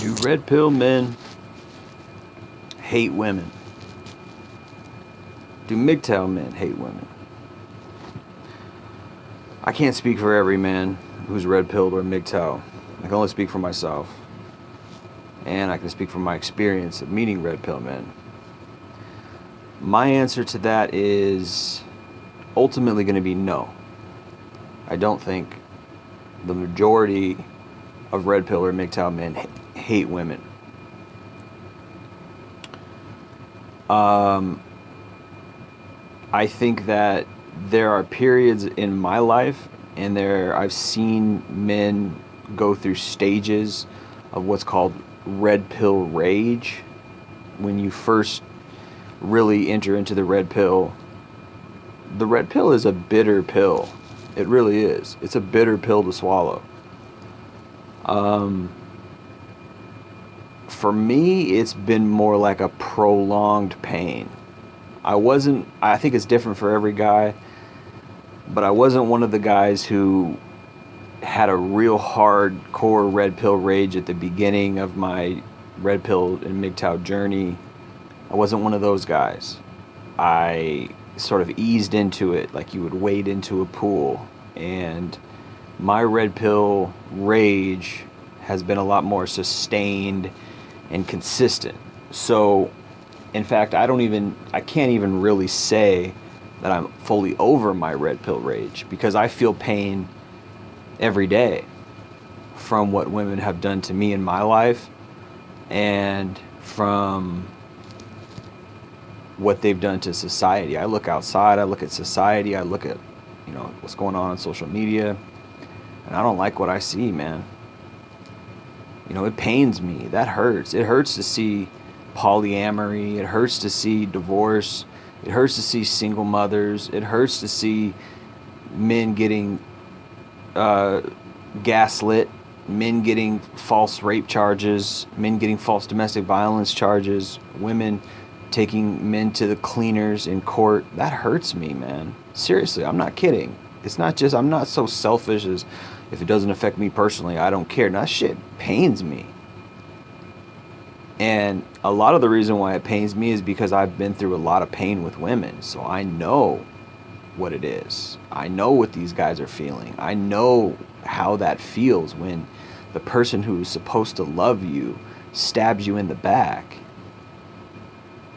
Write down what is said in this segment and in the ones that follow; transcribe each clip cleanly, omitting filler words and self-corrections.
Do red pill men hate women? Do mgtow men hate women? I can't speak for every man who's red pilled or mgtow. I can only speak for myself. And I can speak from my experience of meeting red pill men. My answer to that is ultimately going to be no. I don't think the majority of red pill or mgtow men hate women. I think that there are periods in my life and I've seen men go through stages of what's called red pill rage. When you first really enter into the red pill is a bitter pill. It really is. It's a bitter pill to swallow. For me, it's been more like a prolonged pain. I think it's different for every guy, but I wasn't one of the guys who had a real hardcore red pill rage at the beginning of my red pill and mgtow journey. I wasn't one of those guys. I sort of eased into it like you would wade into a pool, and my red pill rage has been a lot more sustained and consistent. So in fact, I can't even really say that I'm fully over my red pill rage, because I feel pain every day from what women have done to me in my life and from what they've done to society. I look outside, I look at society, I look at, what's going on social media, and I don't like what I see, man. It pains me. That hurts. It hurts to see polyamory. It hurts to see divorce. It hurts to see single mothers. It hurts to see men getting gaslit, men getting false rape charges, men getting false domestic violence charges, women taking men to the cleaners in court. That hurts me, man. Seriously, I'm not kidding. It's not just, I'm not so selfish as if it doesn't affect me personally, I don't care. That shit pains me. And a lot of the reason why it pains me is because I've been through a lot of pain with women. So I know what it is. I know what these guys are feeling. I know how that feels when the person who is supposed to love you stabs you in the back.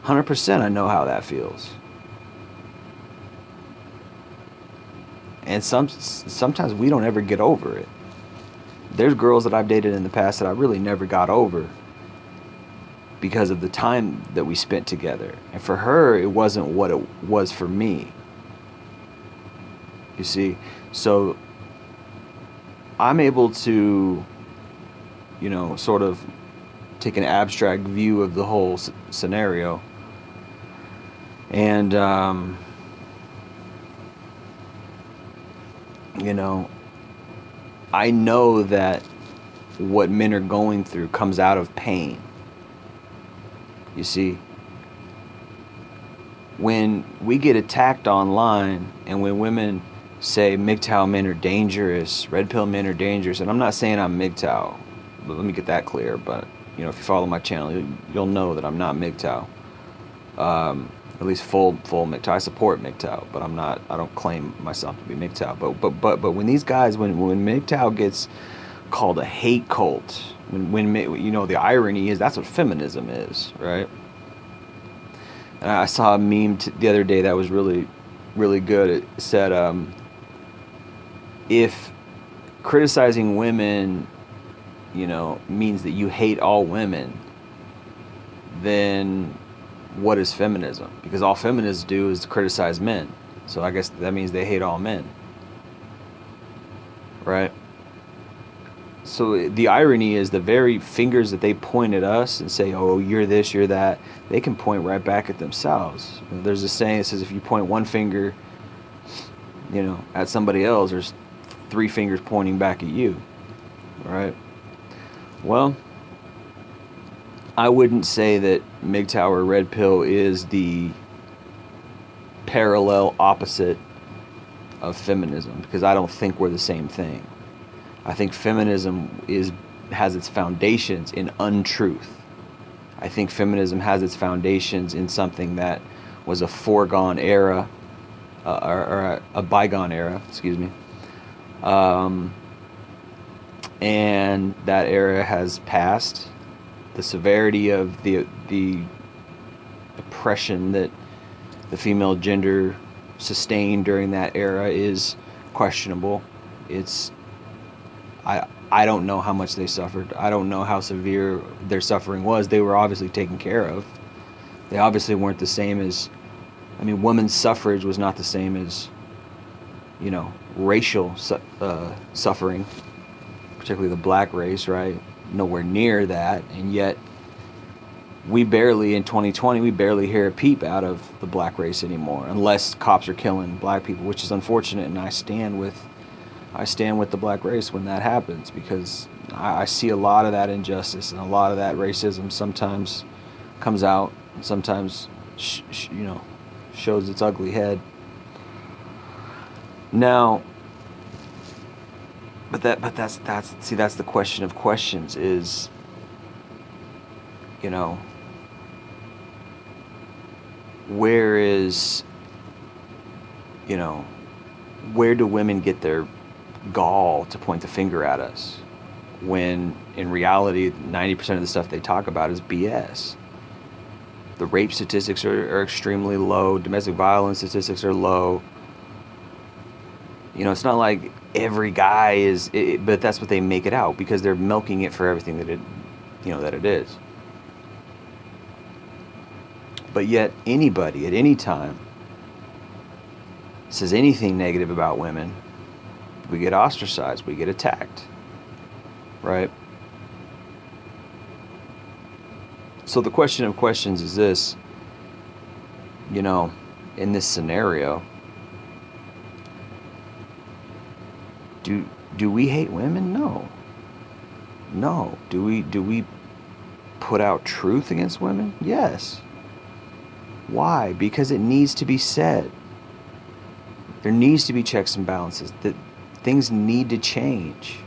100% I know how that feels. And sometimes we don't ever get over it. There's girls that I've dated in the past that I really never got over because of the time that we spent together. And for her, it wasn't what it was for me. You see? So I'm able to, sort of take an abstract view of the whole scenario. And, I know that what men are going through comes out of pain. You see, when we get attacked online and when women say mgtow men are dangerous, red pill men are dangerous, and I'm not saying I'm mgtow, but let me get that clear. But if you follow my channel, you'll know that I'm not mgtow. At least full mgtow. I support mgtow, but I don't claim myself to be mgtow. But when these guys, when mgtow gets called a hate cult, when the irony is that's what feminism is, right? And I saw a meme the other day that was really, really good. It said, if criticizing women, means that you hate all women, then what is feminism? Because all feminists do is criticize men. So I guess that means they hate all men. Right? So the irony is the very fingers that they point at us and say, oh, you're this, you're that, they can point right back at themselves. There's a saying that says if you point one finger, at somebody else, there's three fingers pointing back at you. Right? Well, I wouldn't say that mgtow or red pill is the parallel opposite of feminism, because I don't think we're the same thing. I think feminism is has its foundations in untruth. I think feminism has its foundations in something that was a foregone era, or a bygone era, excuse me. And that era has passed. The severity of the oppression that the female gender sustained during that era is questionable. It's I don't know how much they suffered. I don't know how severe their suffering was. They were obviously taken care of. They obviously weren't the same as, I mean, women's suffrage was not the same as, racial suffering, particularly the black race, right? Nowhere near that. And yet, in 2020, we barely hear a peep out of the black race anymore, unless cops are killing black people, which is unfortunate. And I stand with the black race when that happens, because I see a lot of that injustice and a lot of that racism sometimes comes out and sometimes shows its ugly head. Now, that's the question of questions is, where do women get their gall to point the finger at us, when in reality 90% of the stuff they talk about is BS. The rape statistics are extremely low. Domestic violence statistics are low. It's not like every guy is, but that's what they make it out, because they're milking it for everything that it is. But yet anybody at any time says anything negative about women, we get ostracized, we get attacked, right? So the question of questions is this, in this scenario, do we hate women? No. Do we put out truth against women? Yes. Why? Because it needs to be said. There needs to be checks and balances. That things need to change.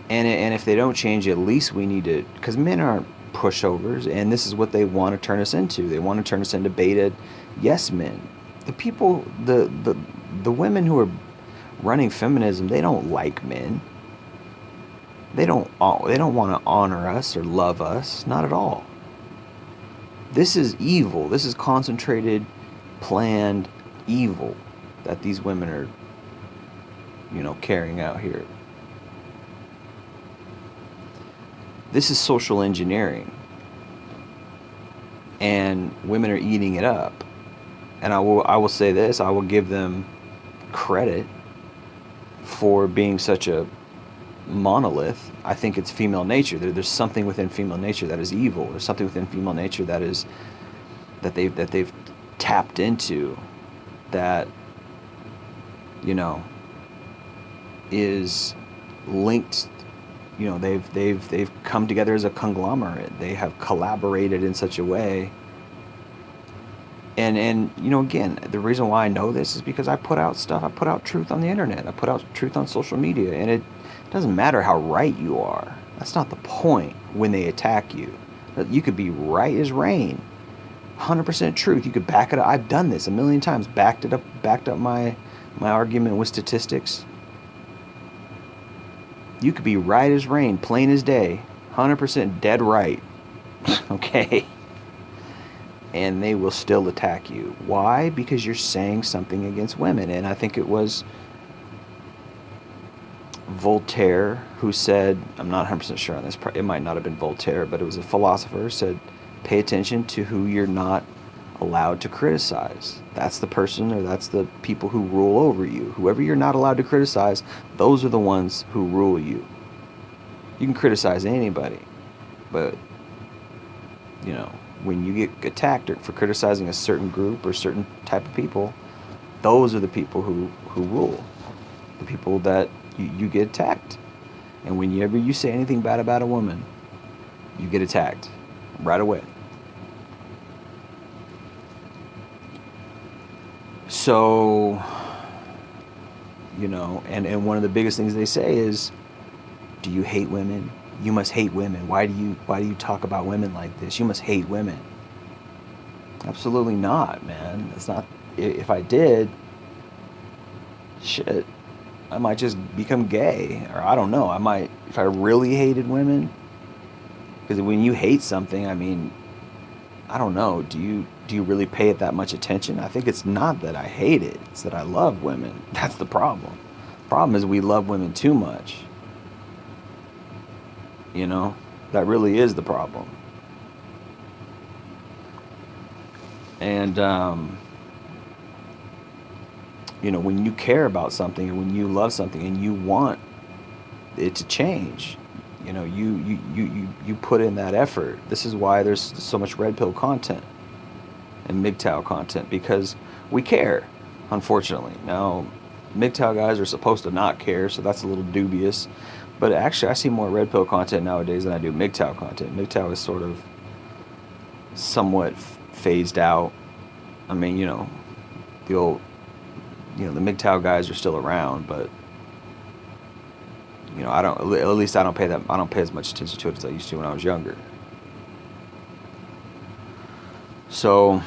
And if they don't change, at least we need to, because men aren't pushovers, and this is what they want to turn us into. They want to turn us into beta yes men. The people, the women who are running feminism, they don't like men. They don't want to honor us or love us, not at all. This is evil. This is concentrated, planned evil that these women are, carrying out here. This is social engineering. And women are eating it up. And I will say this, I will give them credit for being such a monolith. I think it's female nature. There's something within female nature that is evil. There's something within female nature that they've tapped into, that is linked. They've come together as a conglomerate. They have collaborated in such a way. And again, the reason why I know this is because I put out stuff. I put out truth on the internet. I put out truth on social media. And it doesn't matter how right you are. That's not the point when they attack you. You could be right as rain. 100% truth. You could back it up. I've done this a million times. Backed up my argument with statistics. You could be right as rain, plain as day, 100% dead right. Okay? And they will still attack you. Why? Because you're saying something against women. And I think it was Voltaire who said, I'm not 100% sure on this, it might not have been Voltaire, but it was a philosopher who said, pay attention to who you're not allowed to criticize. That's the person, or that's the people who rule over you. Whoever you're not allowed to criticize, those are the ones who rule you. You can criticize anybody, but when you get attacked for criticizing a certain group or certain type of people, those are the people who rule. The people that you get attacked. And whenever you say anything bad about a woman, you get attacked right away. So, and one of the biggest things they say is, Do you hate women? You must hate women. Why do you talk about women like this? You must hate women. Absolutely not, man. That's not. If I did, shit, I might just become gay, or I don't know. I might, if I really hated women, because when you hate something, I mean, I don't know. Do you really pay it that much attention? I think it's not that I hate it; it's that I love women. That's the problem. Problem is we love women too much. You know, that really is the problem. And you know, when you care about something or when you love something and you want it to change, you know, you put in that effort. This is why there's so much red pill content and mgtow content, because we care, unfortunately. Now, mgtow guys are supposed to not care, so that's a little dubious. But actually, I see more red pill content nowadays than I do mgtow content. mgtow is sort of somewhat phased out. I mean, you know, the old, you know, the mgtow guys are still around, but you know, at least I don't pay as much attention to it as I used to when I was younger. So,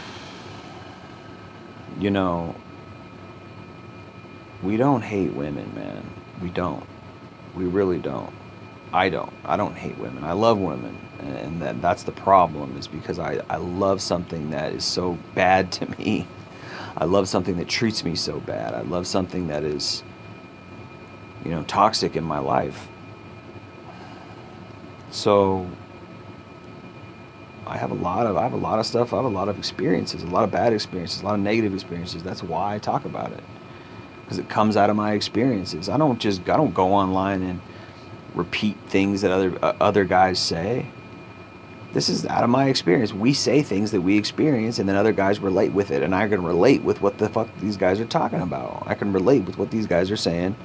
you know, we don't hate women, man. We don't. We really don't. I don't. I don't hate women. I love women. And that's the problem, is because I love something that is so bad to me. I love something that treats me so bad. I love something that is, you know, toxic in my life. So I have a lot of stuff. I have a lot of experiences, a lot of bad experiences, a lot of negative experiences. That's why I talk about it, because it comes out of my experiences. I don't go online and repeat things that other guys say. This is out of my experience. We say things that we experience, and then other guys relate with it, and I can relate with what the fuck these guys are talking about. I can relate with what these guys are saying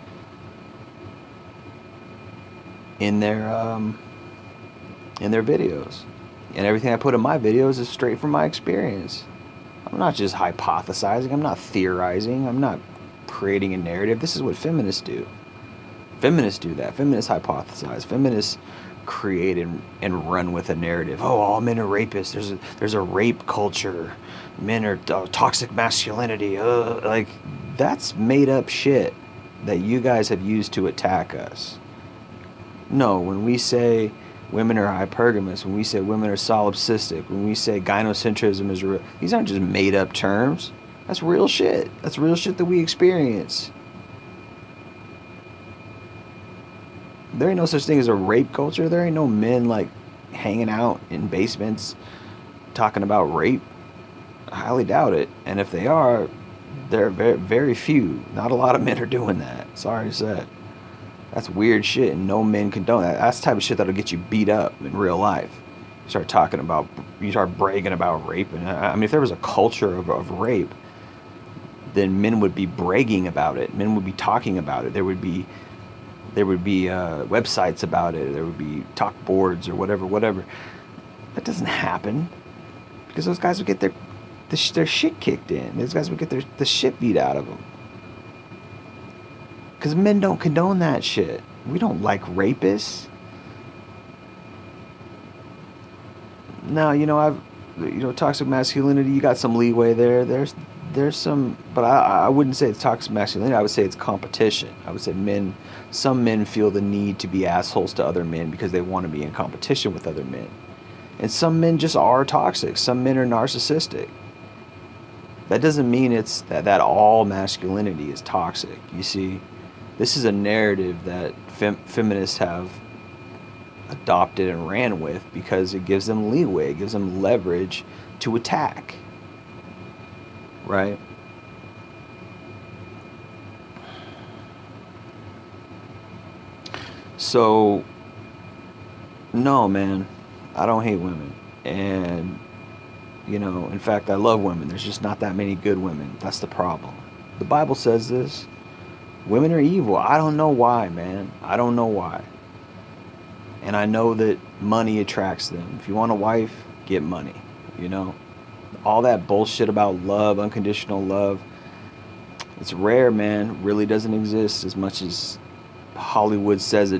in their videos. And everything I put in my videos is straight from my experience. I'm not just hypothesizing. I'm not theorizing. I'm not creating a narrative. This is what feminists do. Feminists do that. Feminists hypothesize. Feminists create and run with a narrative. Oh, all men are rapists. There's a rape culture. Men are toxic masculinity. Like, that's made up shit that you guys have used to attack us. No, when we say women are hypergamous, when we say women are solipsistic, when we say gynocentrism is real, these aren't just made up terms. That's real shit. That's real shit that we experience. There ain't no such thing as a rape culture. There ain't no men like hanging out in basements talking about rape. I highly doubt it. And if they are, they're very, very few. Not a lot of men are doing that. Sorry to say. That's weird shit, and no men condone that. That's the type of shit that'll get you beat up in real life. You start bragging about rape. And I mean, if there was a culture of rape, then men would be bragging about it. Men would be talking about it. There would be websites about it. There would be talk boards or whatever. That doesn't happen, because those guys would get their shit kicked in. Those guys would get the shit beat out of them. Because men don't condone that shit. We don't like rapists. Now, you know, toxic masculinity, you got some leeway there. There's some, but I wouldn't say it's toxic masculinity. I would say it's competition. I would say some men feel the need to be assholes to other men because they want to be in competition with other men. And some men just are toxic. Some men are narcissistic. That doesn't mean it's that all masculinity is toxic. You see, this is a narrative that feminists have adopted and ran with because it gives them leeway, it gives them leverage to attack. Right? So, no, man, I don't hate women. And, you know, in fact, I love women. There's just not that many good women. That's the problem. The Bible says this. Women are evil. I don't know why, man. I don't know why. And I know that money attracts them. If you want a wife, get money, you know? All that bullshit about love, unconditional love, it's rare, man. It really doesn't exist as much as Hollywood says it